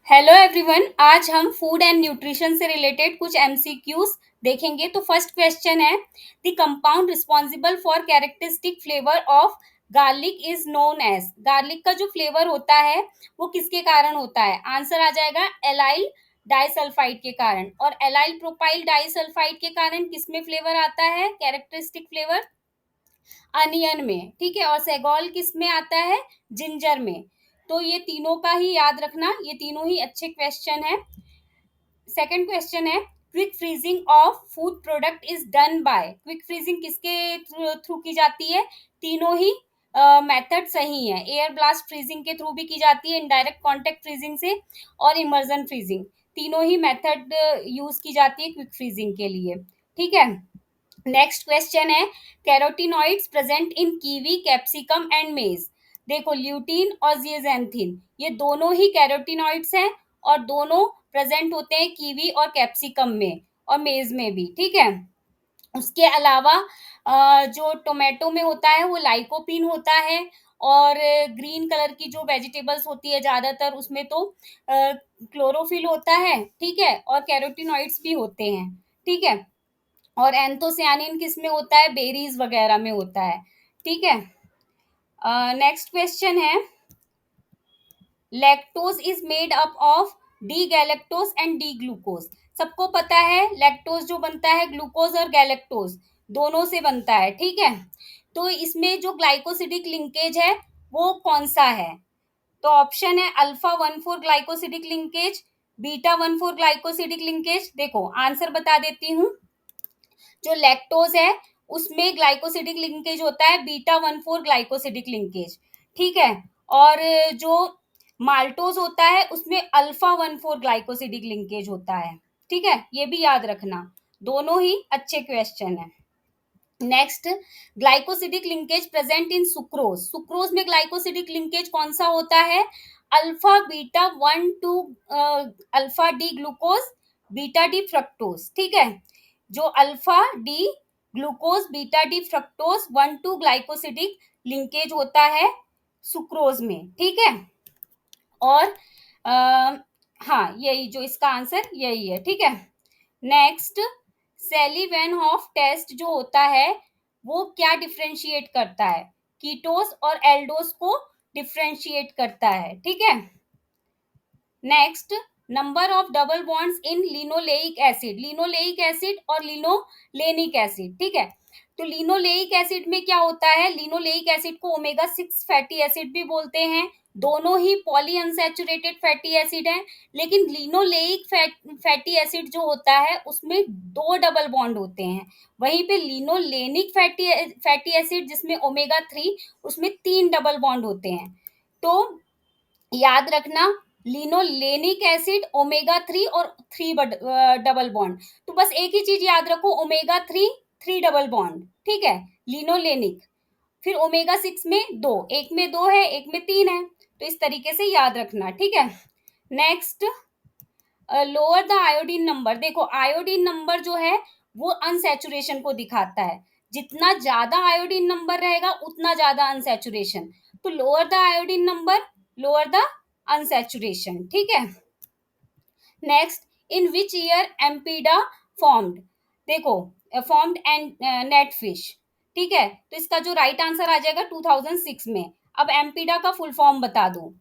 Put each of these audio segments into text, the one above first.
Hello everyone. आज हम food and nutrition से रिलेटेड कुछ एमसीक्यूज देखेंगे। तो फर्स्ट क्वेश्चन है, the compound responsible for characteristic flavour of garlic is known as. Garlic का जो फ्लेवर होता है वो किसके कारण होता है? आंसर आ जाएगा एलाइल डाइसल्फाइड के कारण। और एलाइल प्रोपाइल डाइसल्फाइड के कारण किसमें फ्लेवर आता है? कैरेक्टरिस्टिक फ्लेवर अनियन में। ठीक है। और सेगोल किस में आता है? जिंजर में। तो ये तीनों का ही याद रखना, ये तीनों ही अच्छे क्वेश्चन है। सेकंड क्वेश्चन है, quick freezing of food product is done by. Quick freezing किसके थ्रू की जाती है? तीनों ही मेथड सही है। एयर ब्लास्ट फ्रीजिंग के थ्रू भी की जाती है, इनडायरेक्ट कांटेक्ट फ्रीजिंग से, और इमर्जन फ्रीजिंग। तीनों ही मेथड यूज की जाती है क्विक फ्रीजिंग के लिए। ठीक है। नेक्स्ट क्वेश्चन है, carotenoids present in kiwi, capsicum and मेज। देखो, ल्यूटीन और जिएजेंथिन ये दोनों ही कैरोटीनॉइड्स हैं और दोनों प्रेजेंट होते हैं कीवी और कैप्सिकम में और मेज में भी। ठीक है। उसके अलावा जो टोमेटो में होता है वो लाइकोपीन होता है, और ग्रीन कलर की जो वेजिटेबल्स होती है ज़्यादातर उसमें तो क्लोरोफिल होता है। ठीक है। और कैरोटीनॉइड्स भी होते हैं। ठीक है। और एंथोसियानिन किस में होता है? बेरीज वगैरह में होता है। ठीक है। नेक्स्ट क्वेश्चन है, lactose is made up of D galactose and D glucose. सबको पता है लैक्टोज जो बनता है ग्लूकोज और गैलेक्टोज दोनों से बनता है। ठीक है। तो इसमें जो ग्लाइकोसिडिक लिंकेज है वो कौन सा है? तो ऑप्शन है alpha 1,4 glycosidic linkage, beta 1,4 glycosidic linkage. देखो आंसर बता देती हूँ। जो लैक्टोज है उसमें ग्लाइकोसिडिक लिंकेज होता है बीटा 1,4 ग्लाइकोसिडिक लिंकेज। ठीक है। और जो माल्टोज होता है उसमें अल्फा 1,4 ग्लाइकोसिडिक लिंकेज होता है। ठीक है। ये भी याद रखना। दोनों ही अच्छे क्वेश्चन है। Next, glycosidic linkage present in sucrose. Sucrose में ग्लाइकोसिडिक लिंकेज कौन सा होता है? Alpha beta 1,2 alpha D glucose beta D fructose. ठीक है। जो alpha D glucose beta D fructose 1,2 glycosidic linkage होता है सुक्रोज में। ठीक है। और हाँ, यही जो इसका आंसर यही है। ठीक है। नेक्स्ट, सेली वेन हॉफ टेस्ट जो होता है वो क्या डिफ्रेंशिएट करता है? कीटोस और एल्डोस को डिफ्रेंशिएट करता है। ठीक है। Next, number of double bonds in linoleic acid. Linoleic acid और लिनोलेनिक एसिड। ठीक है। तो लिनोलेइक एसिड में क्या होता है? लिनोलेइक एसिड को ओमेगा 6 फैटी एसिड भी बोलते हैं। दोनों ही पॉली अनसैचुरेटेड फैटी एसिड हैं। लेकिन लिनोलेइक फैटी एसिड जो होता है उसमें 2 डबल बॉन्ड होते हैं। वहीं पे लिनोलेनिक फैटी एसिड जिसमें ओमेगा 3, उसमें 3 डबल बॉन्ड होते हैं। तो याद रखना, लिनोलेनिक एसिड ओमेगा 3 और 3 डबल बॉन्ड। तो बस एक ही चीज याद रखो, ओमेगा 3 3 डबल बॉन्ड। ठीक है। लिनोलेनिक। फिर ओमेगा 6 में 2, एक में 2 है एक में 3 है। तो इस तरीके से याद रखना। ठीक है। Next, lower the iodine number. देखो आयोडीन नंबर जो है वो अनसैचुरेशन को दिखाता है। जितना ज्यादा आयोडीन नंबर रहेगा उतना ज्यादा अनसैचुरेशन। तो lower the iodine number, lower the unsaturation. ठीक है। Next, in which year MPEDA formed. देखो, फॉर्म्ड एंड नेट फिश। ठीक है। तो इसका जो राइट आंसर आ जाएगा 2006 में। अब एम्पीडा का फुल फॉर्म बता दो।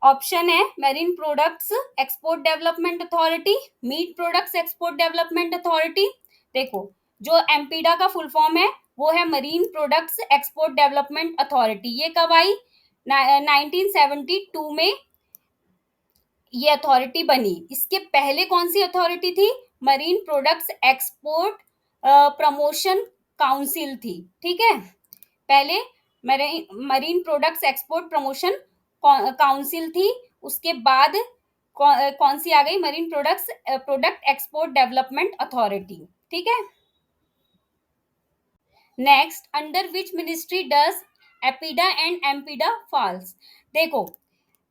ऑप्शन है marine products export development authority, meat products export development authority. देखो, जो एम्पीडा का फुल फॉर्म है वो है marine products export development authority. ये कब आई? 1972 में ये अथॉरिटी बनी। इसके पहले कौन सी अथॉरिटी थी? Marine products export promotion council थी। ठीक है। पहले marine products export promotion council थी। उसके बाद कौन सी आ गई? Marine product export development authority. ठीक है। Next, under which ministry does APEDA and MPEDA falls. देखो,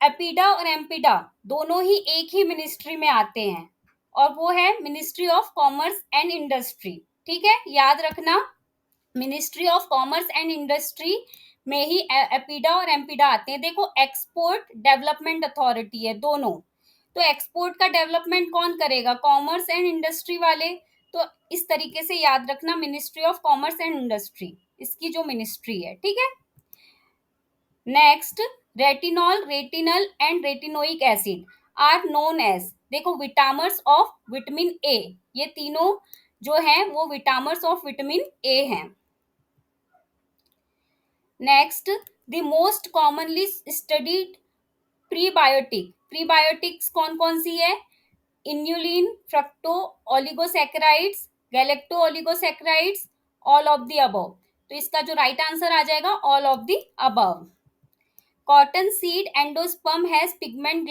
एपीडा और एम्पीडा दोनों ही एक ही मिनिस्ट्री में आते हैं और वो है ministry of commerce and industry. ठीक है। याद रखना, ministry of commerce and industry में ही एपीडा और एम्पीडा आते हैं। देखो एक्सपोर्ट डेवलपमेंट अथॉरिटी है दोनों, तो एक्सपोर्ट का डेवलपमेंट कौन करेगा? कॉमर्स एंड इंडस्ट्री वाले। तो इस तरीके से याद रखना, ministry of commerce and industry इसकी जो मिनिस्ट्री है, ठीक है। Next, retinol, retinal and retinoic acid are known as, देखो विटामर्स ऑफ विटामिन ए, ये तीनों जो हैं वो विटामर्स ऑफ विटामिन ए हैं। Next, the most commonly studied prebiotic, prebiotics कौन कौन सी है? Inulin, fructo oligosaccharides, galacto oligosaccharides, all of the above. तो इसका जो राइट आंसर आ जाएगा all of the above. Cotton seed endosperm has pigment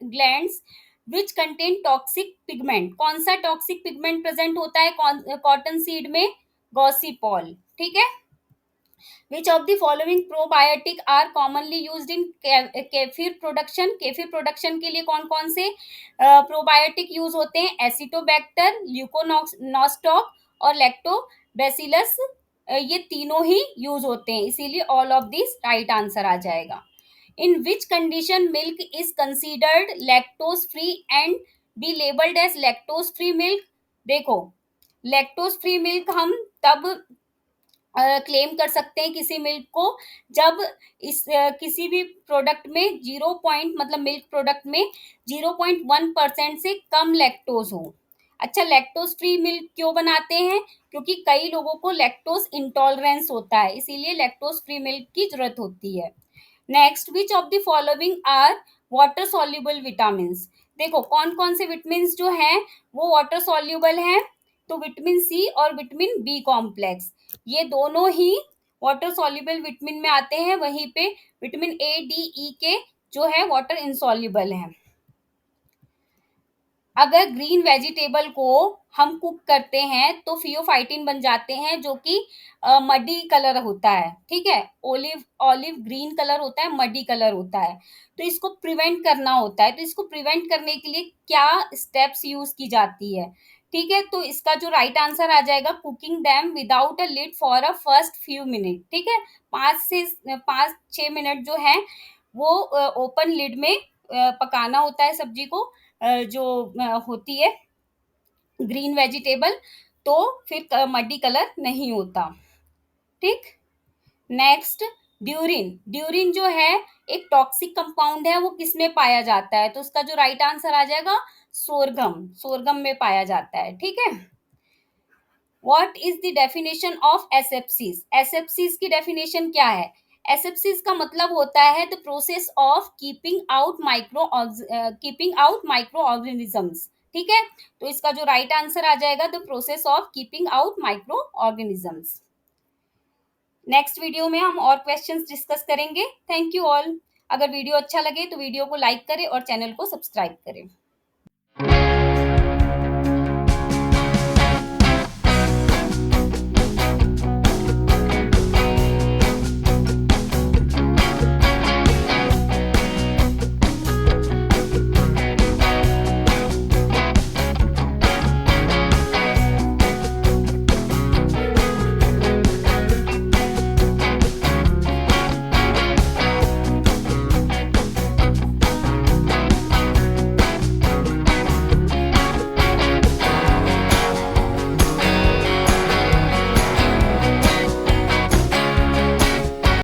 glands which contain toxic pigment, कौन सा टॉक्सिक पिगमेंट प्रेजेंट होता है कॉटन सीड में? गॉसिपॉल, ठीक है। Which of the following probiotic are commonly used in kefir production? Kefir production के लिए कौन कौन से प्रोबायोटिक यूज होते हैं? एसिटोबैक्टर, ल्यूकोनॉस्टॉक और लैक्टोबैसिलस, ये तीनों ही यूज होते हैं, इसीलिए all of this right answer आ जाएगा। In which condition milk is considered lactose free and be labelled as lactose free milk? देखो लैक्टोज फ्री मिल्क हम तब क्लेम कर सकते हैं किसी मिल्क को जब इस किसी भी प्रोडक्ट में 0 मतलब मिल्क प्रोडक्ट में 0.1% से कम लैक्टोज हो। अच्छा, लैक्टोज फ्री मिल्क क्यों बनाते हैं? क्योंकि कई लोगों को लैक्टोज इंटॉलरेंस होता है, इसीलिए लैक्टोज फ्री मिल्क की जरूरत होती है। Next, which of the following are water soluble vitamin? देखो कौन कौन से विटामिन जो हैं वो वाटर सॉल्युबल हैं, तो विटामिन सी और विटामिन बी कॉम्प्लेक्स, ये दोनों ही वाटर सॉल्युबल विटामिन में आते हैं, वहीं पे विटामिन ए डी ई के जो है वाटर इनसॉल्युबल हैं। अगर ग्रीन वेजिटेबल को हम कुक करते हैं तो फियोफाइटिन बन जाते हैं जो कि मडी कलर होता है, ठीक है, ओलिव ऑलिव ग्रीन कलर होता है, मडी कलर होता है। तो इसको प्रिवेंट करना होता है, तो इसको प्रिवेंट करने के लिए क्या स्टेप्स यूज की जाती है? ठीक है, तो इसका जो राइट आंसर आ जाएगा cooking them without a lid for a first few minute, ठीक है, 5 से 6 मिनट जो है वो ओपन लिड में पकाना होता है सब्जी को, जो होती है ग्रीन वेजिटेबल, तो फिर मड्डी कलर नहीं होता, ठीक। नेक्स्ट, ड्यूरिन, ड्यूरिन जो है एक टॉक्सिक कंपाउंड है, वो किसमें पाया जाता है? तो उसका जो राइट आंसर आ जाएगा सोरगम, सोरगम में पाया जाता है, ठीक है। What is the definition of asepsis? Asepsis की डेफिनेशन क्या है? एसेप्सिस का मतलब होता है the process of keeping out micro organisms, ठीक है। तो इसका जो राइट आंसर आ जाएगा the process of keeping out micro organisms. Next video में हम और क्वेश्चंस डिस्कस करेंगे। Thank you all. अगर वीडियो अच्छा लगे तो वीडियो को लाइक करें और चैनल को सब्सक्राइब करें।